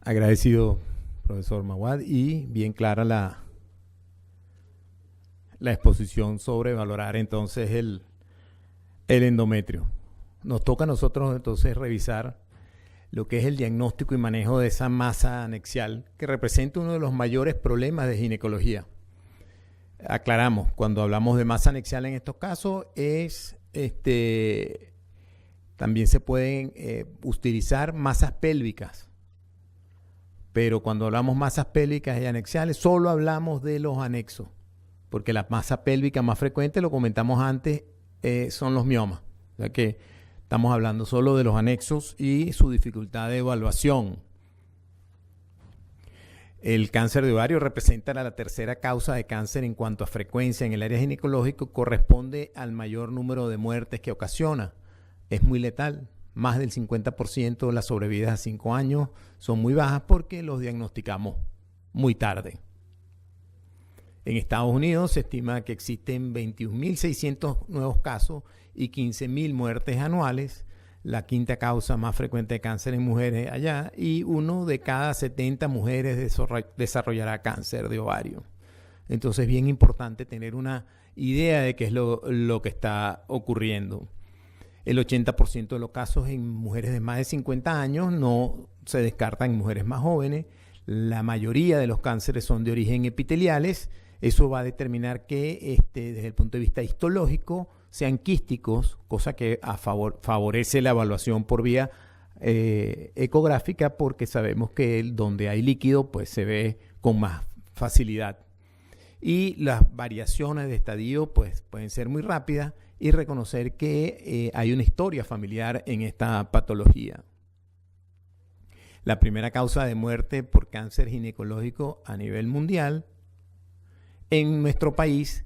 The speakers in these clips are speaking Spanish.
Agradecido, profesor Mawad, y bien clara la exposición sobre valorar entonces el endometrio. Nos toca a nosotros entonces revisar lo que es el diagnóstico y manejo de esa masa anexial, que representa uno de los mayores problemas de ginecología. Aclaramos, cuando hablamos de masa anexial en estos casos, también se pueden utilizar masas pélvicas. Pero cuando hablamos masas pélvicas y anexiales, solo hablamos de los anexos, porque la masa pélvica más frecuente, lo comentamos antes, son los miomas. O sea que estamos hablando solo de los anexos y su dificultad de evaluación. El cáncer de ovario representa la tercera causa de cáncer en cuanto a frecuencia en el área ginecológica, corresponde al mayor número de muertes que ocasiona. Es muy letal. Más del 50% de las sobrevividas a 5 años son muy bajas porque los diagnosticamos muy tarde. En Estados Unidos se estima que existen 21.600 nuevos casos y 15.000 muertes anuales, la quinta causa más frecuente de cáncer en mujeres allá, y 1 de cada 70 mujeres desarrollará cáncer de ovario. Entonces es bien importante tener una idea de qué es lo que está ocurriendo. El 80% de los casos en mujeres de más de 50 años no se descartan en mujeres más jóvenes. La mayoría de los cánceres son de origen epiteliales. Eso va a determinar que desde el punto de vista histológico sean quísticos, cosa que favorece la evaluación por vía ecográfica, porque sabemos que donde hay líquido pues se ve con más facilidad. Y las variaciones de estadio pues pueden ser muy rápidas, y reconocer que hay una historia familiar en esta patología. La primera causa de muerte por cáncer ginecológico a nivel mundial en nuestro país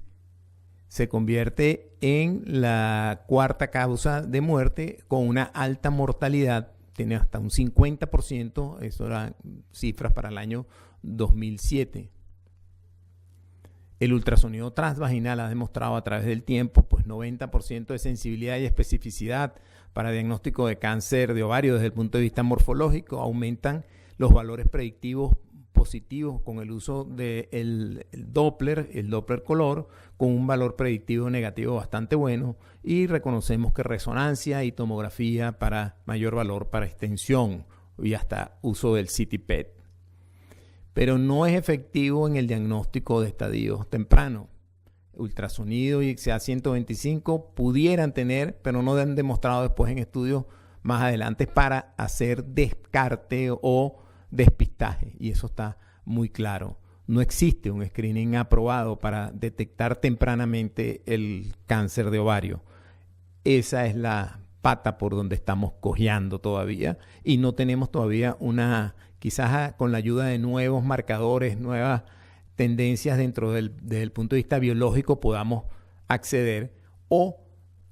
se convierte en la cuarta causa de muerte con una alta mortalidad, tiene hasta un 50%, eso eran cifras para el año 2007. El ultrasonido transvaginal ha demostrado a través del tiempo 90% de sensibilidad y especificidad para diagnóstico de cáncer de ovario desde el punto de vista morfológico. Aumentan los valores predictivos positivos con el uso del Doppler, el Doppler color, con un valor predictivo negativo bastante bueno, y reconocemos que resonancia y tomografía para mayor valor para extensión y hasta uso del CT PET. Pero no es efectivo en el diagnóstico de estadios tempranos. Ultrasonido y XA125 pudieran tener, pero no han demostrado después en estudios más adelante para hacer descarte o despistaje, y eso está muy claro. No existe un screening aprobado para detectar tempranamente el cáncer de ovario. Esa es la pata por donde estamos cojeando todavía, y no tenemos todavía quizás con la ayuda de nuevos marcadores, nuevas tendencias desde el punto de vista biológico podamos acceder, o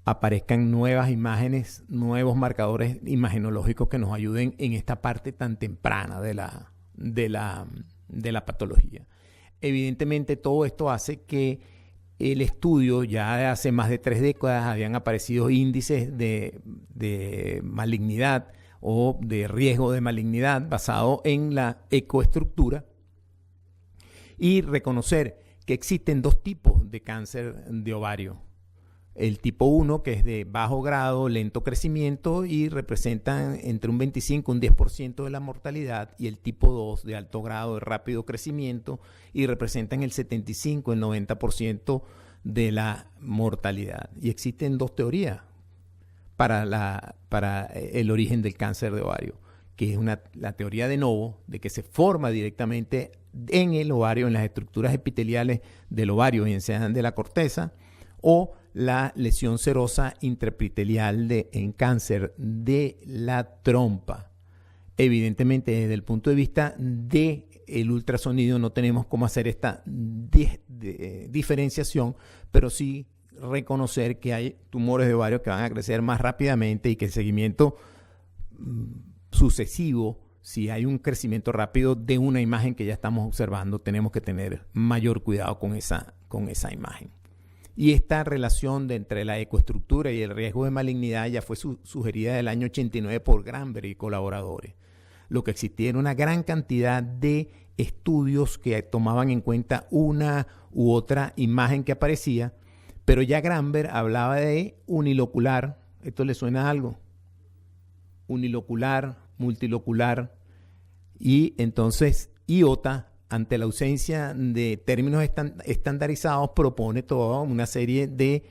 aparezcan nuevas imágenes, nuevos marcadores imagenológicos que nos ayuden en esta parte tan temprana de la patología. Evidentemente todo esto hace que el estudio, ya de hace más de 3 décadas habían aparecido índices de malignidad o de riesgo de malignidad basado en la ecoestructura, y reconocer que existen 2 tipos de cáncer de ovario. El tipo 1, que es de bajo grado, lento crecimiento y representan entre un 25 y un 10% de la mortalidad, y el tipo 2, de alto grado, de rápido crecimiento, y representan el 75 y el 90% de la mortalidad. Y existen 2 teorías para el origen del cáncer de ovario, que es la teoría de novo, de que se forma directamente en el ovario, en las estructuras epiteliales del ovario, bien sean de la corteza, o la lesión serosa intraepitelial en cáncer de la trompa. Evidentemente, desde el punto de vista del ultrasonido no tenemos cómo hacer esta diferenciación, pero sí reconocer que hay tumores de ovario que van a crecer más rápidamente, y que el seguimiento sucesivo, si hay un crecimiento rápido de una imagen que ya estamos observando, tenemos que tener mayor cuidado con esa imagen. Y esta relación entre la ecoestructura y el riesgo de malignidad ya fue sugerida en el año 89 por Granberg y colaboradores. lo que existía era una gran cantidad de estudios que tomaban en cuenta una u otra imagen que aparecía, pero ya Gramberg hablaba de unilocular. ¿Esto le suena a algo? Unilocular, multilocular, y entonces IOTA, ante la ausencia de términos estandarizados, propone toda una serie de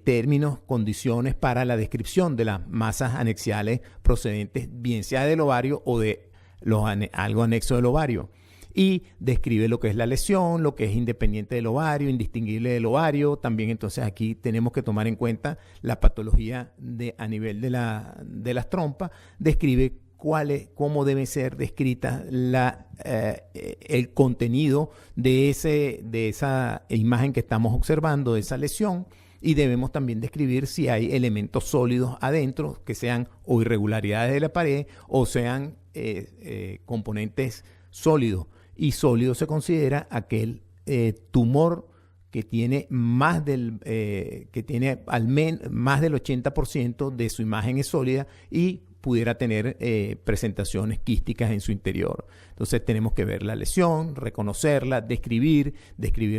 términos, condiciones para la descripción de las masas anexiales procedentes bien sea del ovario o de algo anexo del ovario. Y describe lo que es la lesión, lo que es independiente del ovario, indistinguible del ovario. También entonces aquí tenemos que tomar en cuenta la patología a nivel de las trompas. Describe cómo debe ser descrita el contenido de esa imagen que estamos observando, de esa lesión. Y debemos también describir si hay elementos sólidos adentro, que sean o irregularidades de la pared o sean componentes sólidos. Y sólido se considera aquel tumor que tiene más del 80% de su imagen es sólida y pudiera tener presentaciones quísticas en su interior. Entonces tenemos que ver la lesión, reconocerla, describir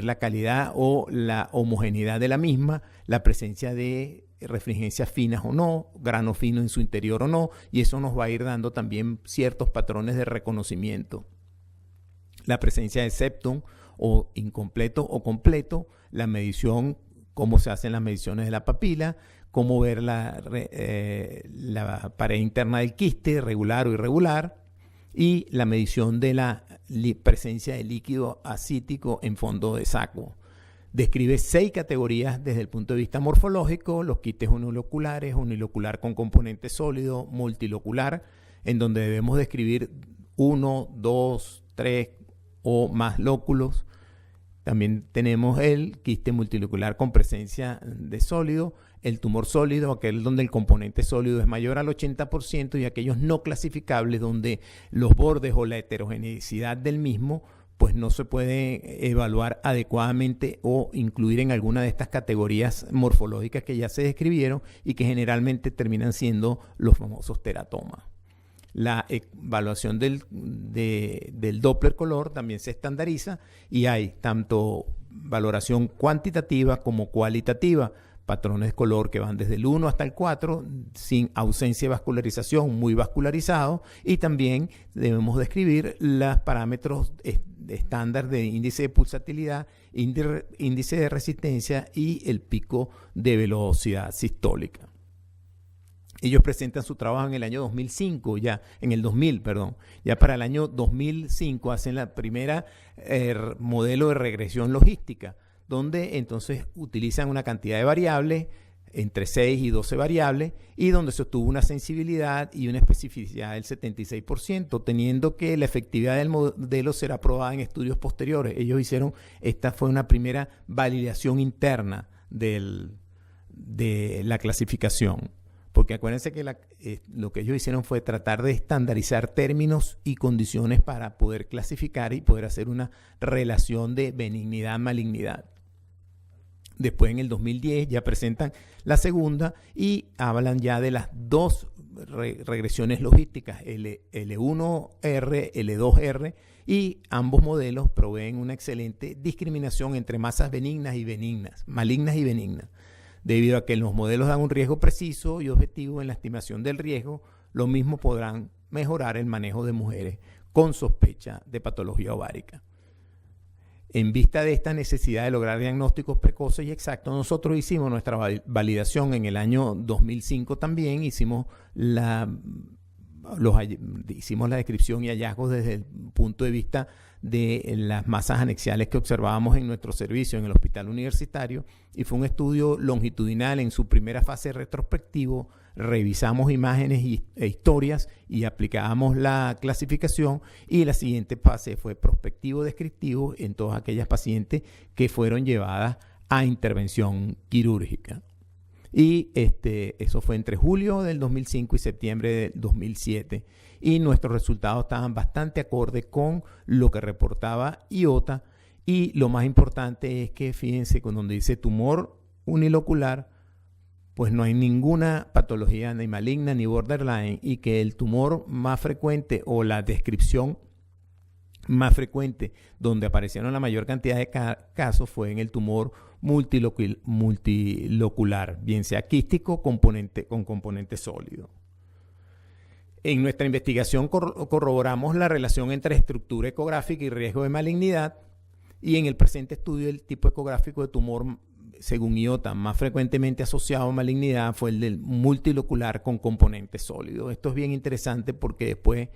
la calidad o la homogeneidad de la misma, la presencia de refringencias finas o no, grano fino en su interior o no, y eso nos va a ir dando también ciertos patrones de reconocimiento. La presencia de septum o incompleto o completo, la medición, cómo se hacen las mediciones de la papila, cómo ver la pared interna del quiste, regular o irregular, y la medición de la presencia de líquido ascítico en fondo de saco. Describe 6 categorías desde el punto de vista morfológico: los quistes uniloculares, unilocular con componente sólido, multilocular, en donde debemos describir 1, 2, 3 o más lóculos. También tenemos el quiste multilocular con presencia de sólido, el tumor sólido, aquel donde el componente sólido es mayor al 80%, y aquellos no clasificables donde los bordes o la heterogeneidad del mismo pues no se puede evaluar adecuadamente o incluir en alguna de estas categorías morfológicas que ya se describieron y que generalmente terminan siendo los famosos teratomas. La evaluación del Doppler color también se estandariza y hay tanto valoración cuantitativa como cualitativa, patrones de color que van desde el 1 hasta el 4, sin ausencia de vascularización, muy vascularizado, y también debemos describir los parámetros estándar de índice de pulsatilidad, índice de resistencia y el pico de velocidad sistólica. Ellos presentan su trabajo en el año 2005, ya para el año 2005 hacen la primera modelo de regresión logística, donde entonces utilizan una cantidad de variables, entre 6 y 12 variables, y donde se obtuvo una sensibilidad y una especificidad del 76%, teniendo que la efectividad del modelo será probada en estudios posteriores. Esta fue una primera validación interna de la clasificación. Porque acuérdense que lo que ellos hicieron fue tratar de estandarizar términos y condiciones para poder clasificar y poder hacer una relación de benignidad-malignidad. Después, en el 2010, ya presentan la segunda y hablan ya de las 2 regresiones logísticas, L1R, L2R, y ambos modelos proveen una excelente discriminación entre masas malignas y benignas. Debido a que los modelos dan un riesgo preciso y objetivo en la estimación del riesgo, lo mismo podrán mejorar el manejo de mujeres con sospecha de patología ovárica. En vista de esta necesidad de lograr diagnósticos precoces y exactos, nosotros hicimos nuestra validación en el año 2005 también, hicimos la descripción y hallazgos desde el punto de vista de las masas anexiales que observábamos en nuestro servicio en el hospital universitario, y fue un estudio longitudinal. En su primera fase retrospectivo revisamos imágenes e historias y aplicábamos la clasificación, y la siguiente fase fue prospectivo descriptivo en todas aquellas pacientes que fueron llevadas a intervención quirúrgica. Y eso fue entre julio del 2005 y septiembre del 2007. Y nuestros resultados estaban bastante acorde con lo que reportaba IOTA. Y lo más importante es que, fíjense, con donde dice tumor unilocular, pues no hay ninguna patología ni maligna ni borderline, y que el tumor más frecuente o la descripción más frecuente donde aparecieron la mayor cantidad de casos fue en el tumor multilocular, bien sea quístico con componente sólido. En nuestra investigación corroboramos la relación entre estructura ecográfica y riesgo de malignidad, y en el presente estudio el tipo ecográfico de tumor, según IOTA, más frecuentemente asociado a malignidad fue el del multilocular con componente sólido. Esto es bien interesante porque después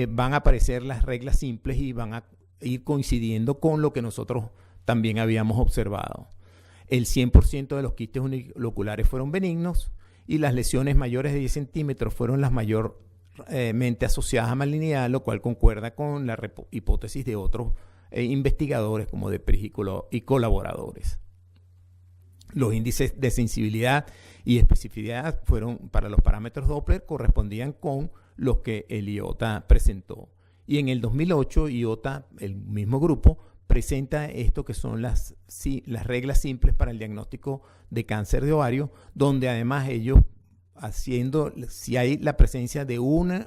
van a aparecer las reglas simples y van a ir coincidiendo con lo que nosotros también habíamos observado. El 100% de los quistes uniloculares fueron benignos y las lesiones mayores de 10 centímetros fueron las mayormente asociadas a malignidad, lo cual concuerda con la hipótesis de otros investigadores como de Prígico y colaboradores. Los índices de sensibilidad y especificidad fueron para los parámetros Doppler, correspondían con los que el IOTA presentó. Y en el 2008, IOTA, el mismo grupo, presenta esto que son las reglas simples para el diagnóstico de cáncer de ovario, donde además ellos si hay la presencia de una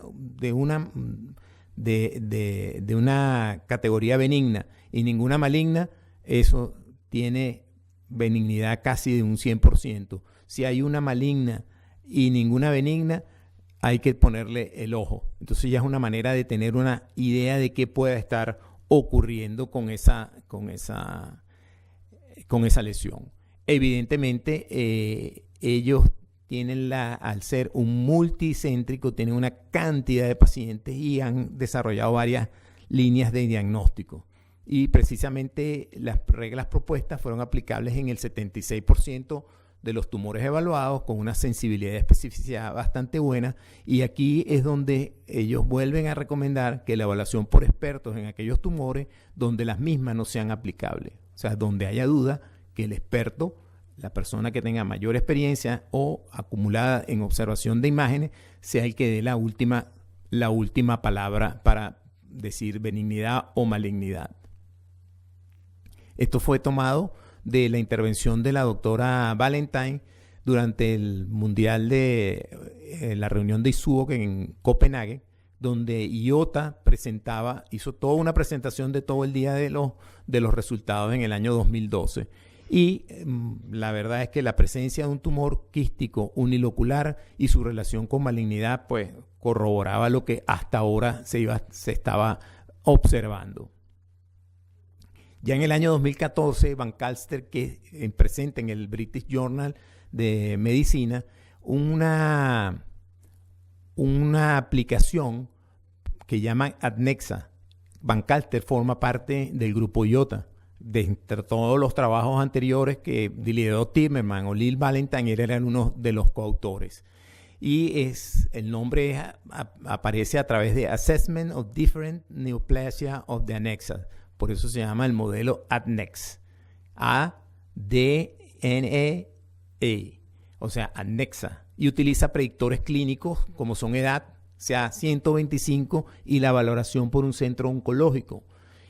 categoría benigna y ninguna maligna, eso tiene benignidad casi de un 100%. Si hay una maligna y ninguna benigna, hay que ponerle el ojo. Entonces ya es una manera de tener una idea de qué pueda estar ocurriendo con esa lesión. Evidentemente, ellos tienen al ser un multicéntrico, tienen una cantidad de pacientes y han desarrollado varias líneas de diagnóstico. Y precisamente las reglas propuestas fueron aplicables en el 76% de los tumores evaluados, con una sensibilidad y especificidad bastante buena. Y aquí es donde ellos vuelven a recomendar que la evaluación por expertos en aquellos tumores donde las mismas no sean aplicables. O sea, donde haya duda, que el experto, la persona que tenga mayor experiencia o acumulada en observación de imágenes, sea el que dé la última palabra para decir benignidad o malignidad. Esto fue tomado de la intervención de la doctora Valentine durante el mundial de la reunión de ISUOC en Copenhague, donde IOTA hizo toda una presentación de todo el día de los resultados en el año 2012. Y la verdad es que la presencia de un tumor quístico unilocular y su relación con malignidad pues corroboraba lo que hasta ahora se estaba observando. Ya en el año 2014, Van Kalster, que presenta en el British Journal de Medicina una aplicación que llaman Adnexa. Van Kalster forma parte del grupo IOTA. De entre todos los trabajos anteriores que lideró Timmerman o Lil Valentine, eran uno de los coautores. Y el nombre aparece a través de Assessment of Different Neoplasia of the Adnexa. Por eso se llama el modelo ADNEX. A-D-N-E-E. O sea, Adnexa. Y utiliza predictores clínicos como son edad, sea 125, y la valoración por un centro oncológico.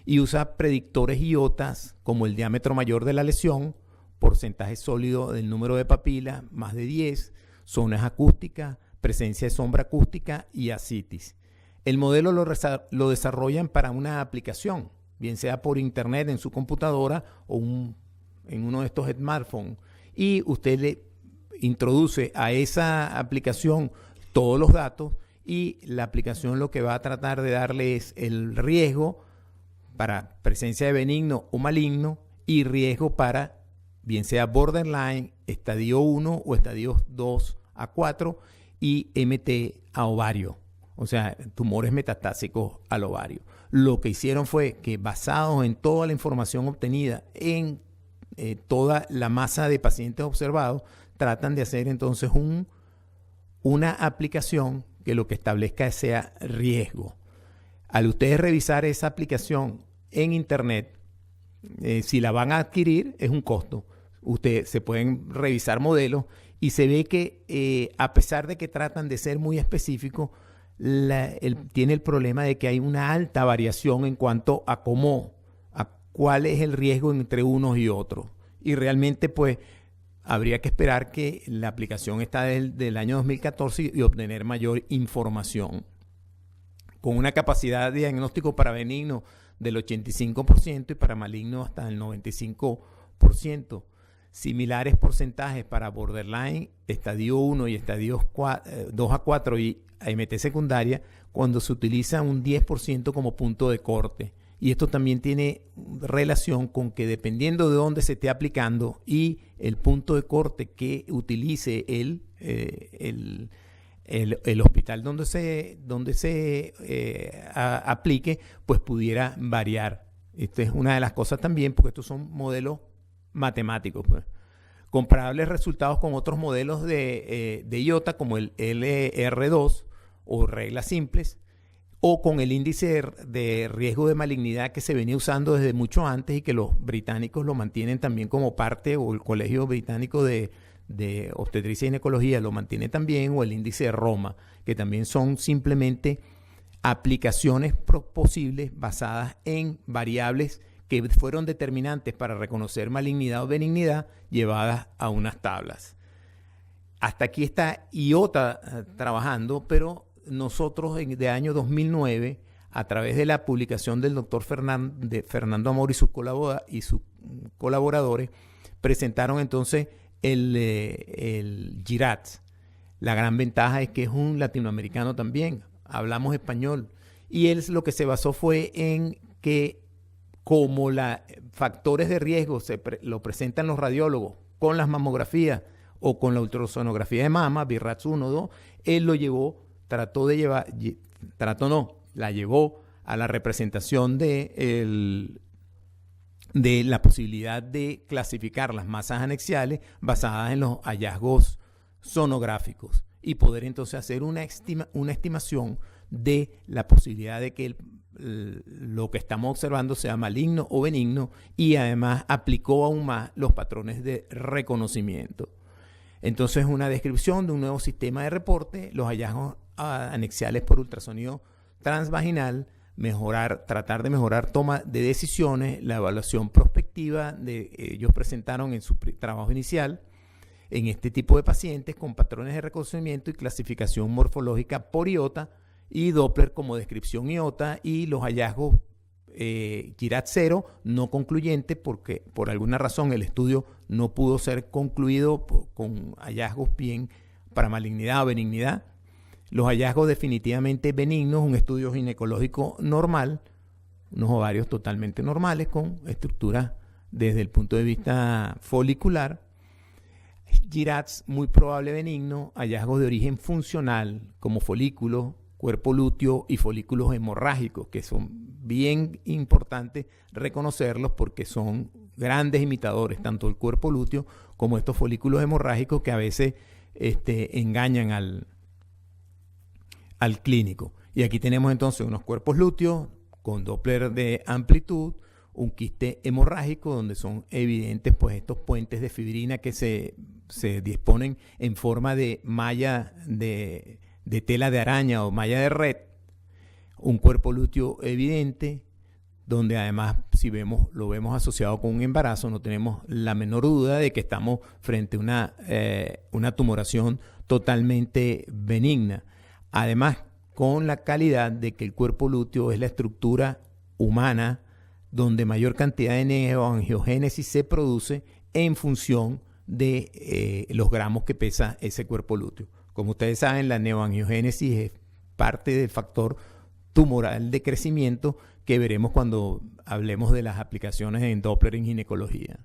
Y usa predictores IOTAs como el diámetro mayor de la lesión, porcentaje sólido del número de papilas, más de 10, zonas acústicas, presencia de sombra acústica y ascitis. El modelo lo desarrollan para una aplicación, bien sea por internet en su computadora o en uno de estos smartphones. Y usted le introduce a esa aplicación todos los datos, y la aplicación lo que va a tratar de darle es el riesgo para presencia de benigno o maligno y riesgo para bien sea borderline, estadio 1 o estadio 2 a 4 y MT a ovario, o sea, tumores metastásicos al ovario. Lo que hicieron fue que, basados en toda la información obtenida en toda la masa de pacientes observados, tratan de hacer entonces una aplicación que lo que establezca sea riesgo. Al ustedes revisar esa aplicación en internet, si la van a adquirir es un costo. Ustedes se pueden revisar modelos y se ve que a pesar de que tratan de ser muy específicos, tiene el problema de que hay una alta variación en cuanto a cuál es el riesgo entre unos y otros. Y realmente pues habría que esperar que la aplicación está del año 2014 y obtener mayor información. Con una capacidad de diagnóstico para benigno del 85% y para maligno hasta el 95%. Similares porcentajes para borderline, estadio 1 y estadios 2 a 4 y AMT secundaria, cuando se utiliza un 10% como punto de corte. Y esto también tiene relación con que dependiendo de dónde se esté aplicando y el punto de corte que utilice el hospital donde se aplique, pues pudiera variar. Esta es una de las cosas también, porque estos son modelos matemáticos, pues. Comparables resultados con otros modelos de IOTA, como el LR2 o reglas simples, o con el índice de riesgo de malignidad que se venía usando desde mucho antes y que los británicos lo mantienen también como parte, o el Colegio Británico de Obstetricia y Ginecología lo mantiene también, o el índice de Roma, que también son simplemente aplicaciones posibles basadas en variables que fueron determinantes para reconocer malignidad o benignidad llevadas a unas tablas. Hasta aquí está IOTA trabajando, pero nosotros de año 2009, a través de la publicación del doctor Fernando Amor y sus colaboradores, presentaron entonces el GIRATS. La gran ventaja es que es un latinoamericano también, hablamos español, y él lo que se basó fue en que como los factores de riesgo lo presentan los radiólogos con las mamografías o con la ultrasonografía de mama, BIRATS 1 o 2, él lo llevó, la llevó a la representación de la posibilidad de clasificar las masas anexiales basadas en los hallazgos sonográficos y poder entonces hacer una estimación de la posibilidad de que lo que estamos observando sea maligno o benigno, y además aplicó aún más los patrones de reconocimiento. Entonces, una descripción de un nuevo sistema de reporte, los hallazgos anexiales por ultrasonido transvaginal, tratar de mejorar toma de decisiones, la evaluación prospectiva ellos presentaron en su trabajo inicial en este tipo de pacientes con patrones de reconocimiento y clasificación morfológica por IOTA y Doppler como descripción IOTA, y los hallazgos GIRATS 0 no concluyente porque por alguna razón el estudio no pudo ser concluido con hallazgos bien para malignidad o benignidad. Los hallazgos definitivamente benignos, un estudio ginecológico normal, unos ovarios totalmente normales con estructura desde el punto de vista folicular. GIRATS muy probable benigno, hallazgos de origen funcional como folículos, cuerpo lúteo y folículos hemorrágicos, que son bien importantes reconocerlos porque son grandes imitadores, tanto el cuerpo lúteo como estos folículos hemorrágicos que a veces engañan al clínico. Y aquí tenemos entonces unos cuerpos lúteos con Doppler de amplitud, un quiste hemorrágico donde son evidentes pues estos puentes de fibrina que se disponen en forma de malla de tela de araña o malla de red, un cuerpo lúteo evidente, donde además si lo vemos asociado con un embarazo, no tenemos la menor duda de que estamos frente a una tumoración totalmente benigna. Además, con la calidad de que el cuerpo lúteo es la estructura humana donde mayor cantidad de neoangiogénesis se produce en función de los gramos que pesa ese cuerpo lúteo. Como ustedes saben, la neoangiogénesis es parte del factor tumoral de crecimiento que veremos cuando hablemos de las aplicaciones en Doppler en ginecología.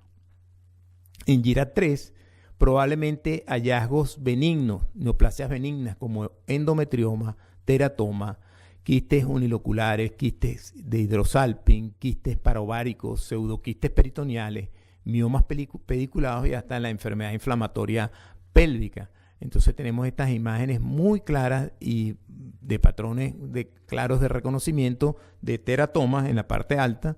En GIRATS 3, probablemente hallazgos benignos, neoplasias benignas como endometrioma, teratoma, quistes uniloculares, quistes de hidrosalping, quistes paraováricos, pseudoquistes peritoneales, miomas pediculados y hasta la enfermedad inflamatoria pélvica. Entonces tenemos estas imágenes muy claras y de patrones claros de reconocimiento de teratomas en la parte alta,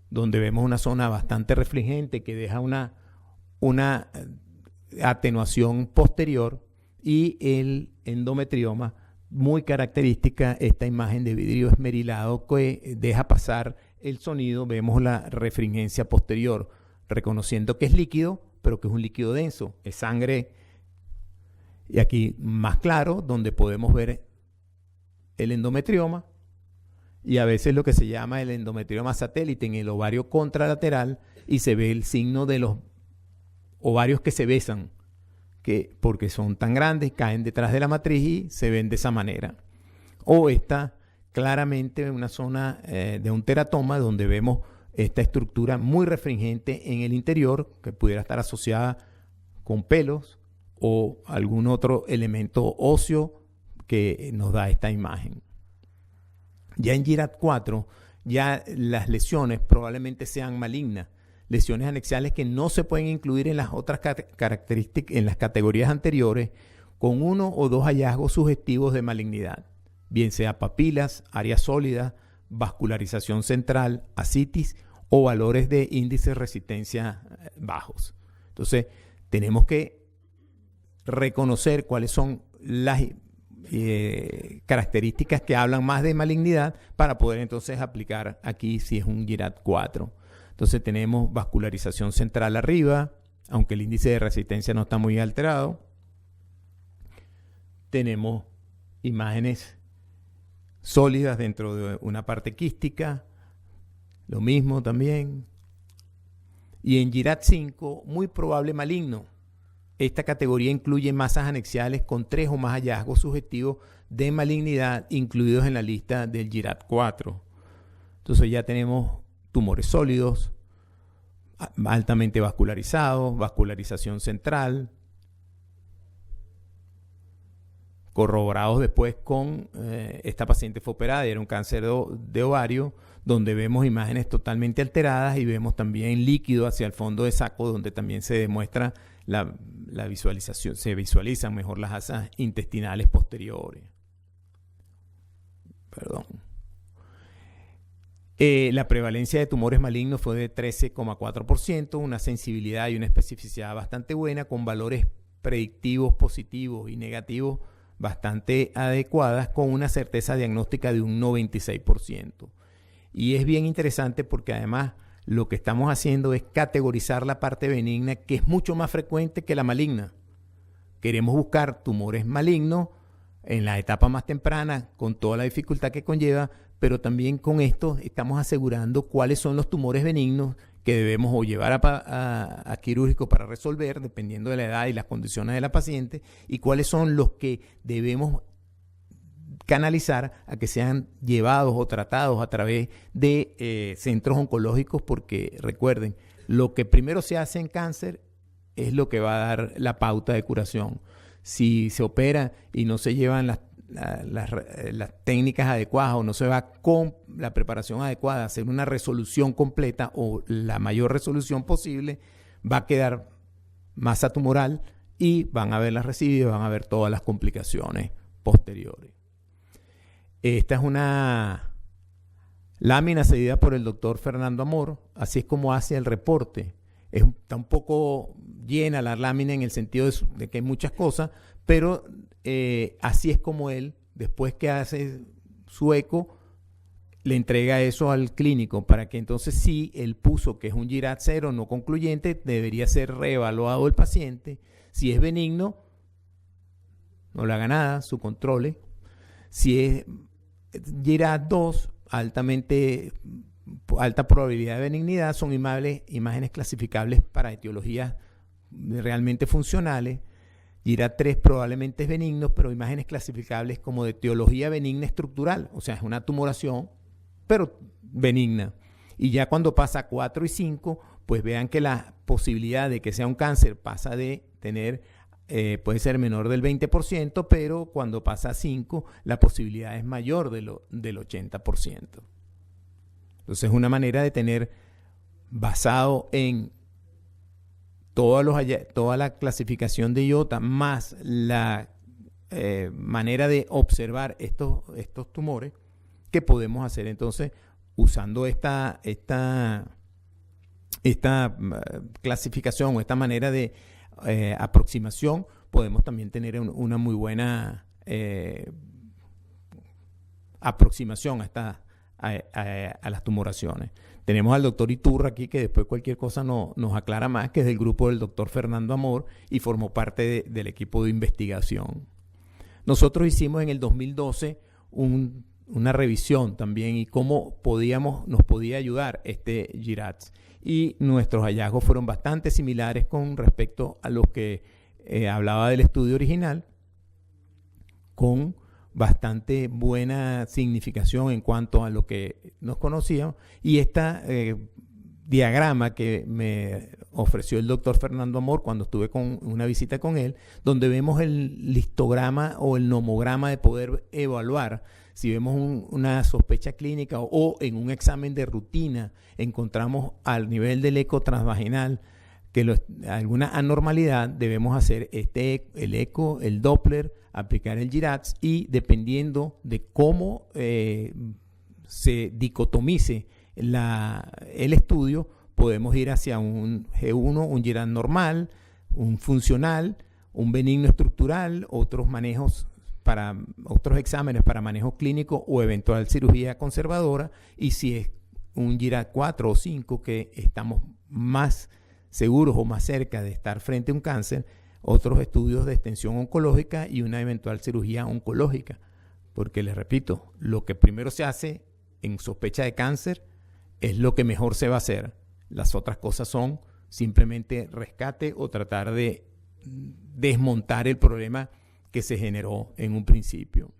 donde vemos una zona bastante refligente que deja una atenuación posterior, y el endometrioma, muy característica esta imagen de vidrio esmerilado que deja pasar el sonido. Vemos la refringencia posterior, reconociendo que es líquido, pero que es un líquido denso, es sangre. Y aquí más claro, donde podemos ver el endometrioma y a veces lo que se llama el endometrioma satélite en el ovario contralateral, y se ve el signo de los ovarios que se besan, que porque son tan grandes, caen detrás de la matriz y se ven de esa manera. O está claramente una zona de un teratoma donde vemos esta estructura muy restringente en el interior que pudiera estar asociada con pelos o algún otro elemento óseo que nos da esta imagen. Ya en GIRAD4, ya las lesiones probablemente sean malignas, lesiones anexiales que no se pueden incluir en las otras características, en las categorías anteriores, con 1 o 2 hallazgos sugestivos de malignidad, bien sea papilas, áreas sólidas, vascularización central, ascitis o valores de índice de resistencia bajos. Entonces, tenemos que reconocer cuáles son las características que hablan más de malignidad para poder entonces aplicar aquí si es un GIRAD4. Entonces tenemos vascularización central arriba, aunque el índice de resistencia no está muy alterado. Tenemos imágenes sólidas dentro de una parte quística, lo mismo también. Y en GIRAD5, muy probable maligno. Esta categoría incluye masas anexiales con 3 o más hallazgos sugestivos de malignidad incluidos en la lista del GIRAD4. Entonces ya tenemos tumores sólidos, altamente vascularizados, vascularización central, corroborados después con esta paciente fue operada y era un cáncer de ovario, donde vemos imágenes totalmente alteradas y vemos también líquido hacia el fondo de saco, donde también se demuestra la visualización, se visualizan mejor las asas intestinales posteriores. Perdón. La prevalencia de tumores malignos fue de 13,4%, una sensibilidad y una especificidad bastante buena, con valores predictivos positivos y negativos bastante adecuadas, con una certeza diagnóstica de un 96%. Y es bien interesante porque además lo que estamos haciendo es categorizar la parte benigna, que es mucho más frecuente que la maligna. Queremos buscar tumores malignos en la etapa más temprana, con toda la dificultad que conlleva, pero también con esto estamos asegurando cuáles son los tumores benignos que debemos o llevar a quirúrgico para resolver, dependiendo de la edad y las condiciones de la paciente, y cuáles son los que debemos canalizar a que sean llevados o tratados a través de centros oncológicos, porque recuerden, lo que primero se hace en cáncer es lo que va a dar la pauta de curación. Si se opera y no se llevan las técnicas adecuadas o no se va con la preparación adecuada a hacer una resolución completa o la mayor resolución posible, va a quedar masa tumoral y van a ver las residuos, van a ver todas las complicaciones posteriores. Esta es una lámina cedida por el doctor Fernando Amor, así es como hace el reporte. Está un poco llena la lámina en el sentido de que hay muchas cosas, pero así es como él, después que hace su eco, le entrega eso al clínico para que entonces, si él puso que es un GIRAD0 no concluyente, debería ser reevaluado el paciente. Si es benigno, no le haga nada, su controle. Si es GIRAD2, alta probabilidad de benignidad, son imágenes clasificables para etiologías realmente funcionales. GIRAD3 probablemente es benigno, pero imágenes clasificables como de etiología benigna estructural, o sea, es una tumoración, pero benigna. Y ya cuando pasa a 4 y 5, pues vean que la posibilidad de que sea un cáncer pasa de tener, puede ser menor del 20%, pero cuando pasa a 5, la posibilidad es mayor del 80%. Entonces es una manera de tener, basado en toda la clasificación de IOTA, más la manera de observar estos tumores, que podemos hacer entonces usando esta clasificación o esta manera de aproximación. Podemos también tener una muy buena aproximación a las tumoraciones. Tenemos al doctor Iturra aquí, que después cualquier cosa nos aclara más, que es del grupo del doctor Fernando Amor y formó parte del equipo de investigación. Nosotros hicimos en el 2012 una revisión también y cómo nos podía ayudar este GIRATS. Y nuestros hallazgos fueron bastante similares con respecto a los que hablaba del estudio original, con bastante buena significación en cuanto a lo que nos conocíamos. Y este diagrama que me ofreció el doctor Fernando Amor cuando estuve con una visita con él, donde vemos el listograma o el nomograma de poder evaluar si vemos una sospecha clínica o en un examen de rutina encontramos al nivel del eco transvaginal alguna anormalidad, debemos hacer el eco, el Doppler, aplicar el GIRATS y dependiendo de cómo se dicotomice el estudio, podemos ir hacia un G1, un GIRATS normal, un funcional, un benigno estructural, otros exámenes para manejo clínico o eventual cirugía conservadora, y si es un GIRATS 4 o 5 que estamos más seguros o más cerca de estar frente a un cáncer, otros estudios de extensión oncológica y una eventual cirugía oncológica. Porque les repito, lo que primero se hace en sospecha de cáncer es lo que mejor se va a hacer. Las otras cosas son simplemente rescate o tratar de desmontar el problema que se generó en un principio.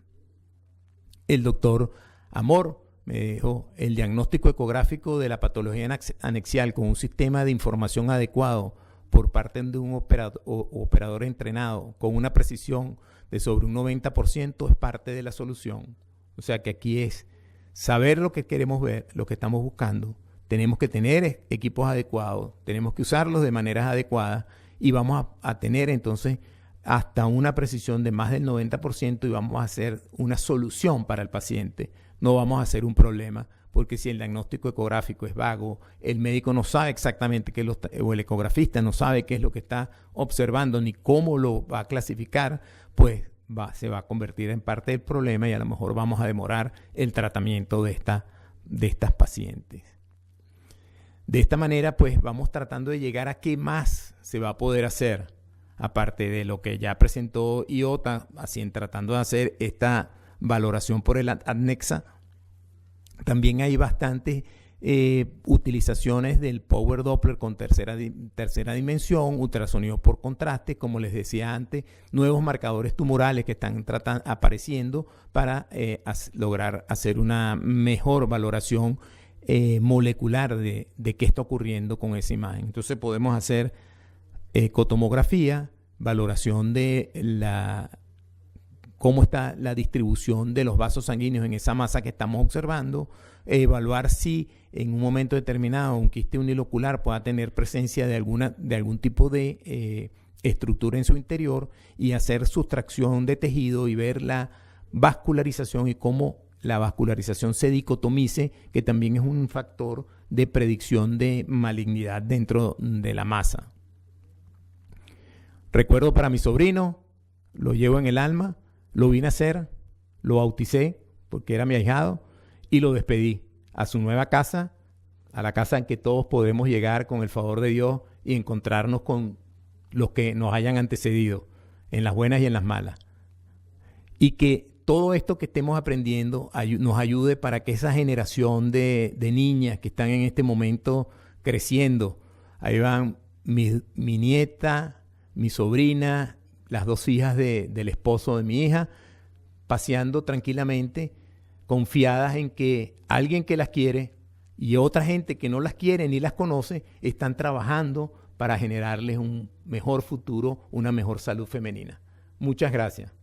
El doctor Amor me dijo, el diagnóstico ecográfico de la patología anexial con un sistema de información adecuado por parte de un operador entrenado con una precisión de sobre un 90% es parte de la solución. O sea que aquí es saber lo que queremos ver, lo que estamos buscando. Tenemos que tener equipos adecuados, tenemos que usarlos de maneras adecuadas y vamos a tener entonces hasta una precisión de más del 90% y vamos a hacer una solución para el paciente. No vamos a hacer un problema, porque si el diagnóstico ecográfico es vago, el médico no sabe exactamente o el ecografista no sabe qué es lo que está observando ni cómo lo va a clasificar, pues se va a convertir en parte del problema y a lo mejor vamos a demorar el tratamiento de estas pacientes. De esta manera, pues vamos tratando de llegar a qué más se va a poder hacer, aparte de lo que ya presentó IOTA, así tratando de hacer esta valoración por el ANNEXA. También hay bastantes utilizaciones del Power Doppler con tercera dimensión, ultrasonido por contraste, como les decía antes, nuevos marcadores tumorales que están apareciendo para lograr hacer una mejor valoración molecular de qué está ocurriendo con esa imagen. Entonces podemos hacer ecotomografía, valoración de cómo está la distribución de los vasos sanguíneos en esa masa que estamos observando, evaluar si en un momento determinado un quiste unilocular pueda tener presencia de algún tipo de estructura en su interior y hacer sustracción de tejido y ver la vascularización y cómo la vascularización se dicotomice, que también es un factor de predicción de malignidad dentro de la masa. Recuerdo para mi sobrino, lo llevo en el alma, lo vine a hacer, lo bauticé porque era mi ahijado y lo despedí a su nueva casa, a la casa en que todos podemos llegar con el favor de Dios y encontrarnos con los que nos hayan antecedido, en las buenas y en las malas. Y que todo esto que estemos aprendiendo nos ayude para que esa generación de niñas que están en este momento creciendo, ahí van mi nieta, mi sobrina, las dos hijas del esposo de mi hija, paseando tranquilamente, confiadas en que alguien que las quiere y otra gente que no las quiere ni las conoce, están trabajando para generarles un mejor futuro, una mejor salud femenina. Muchas gracias.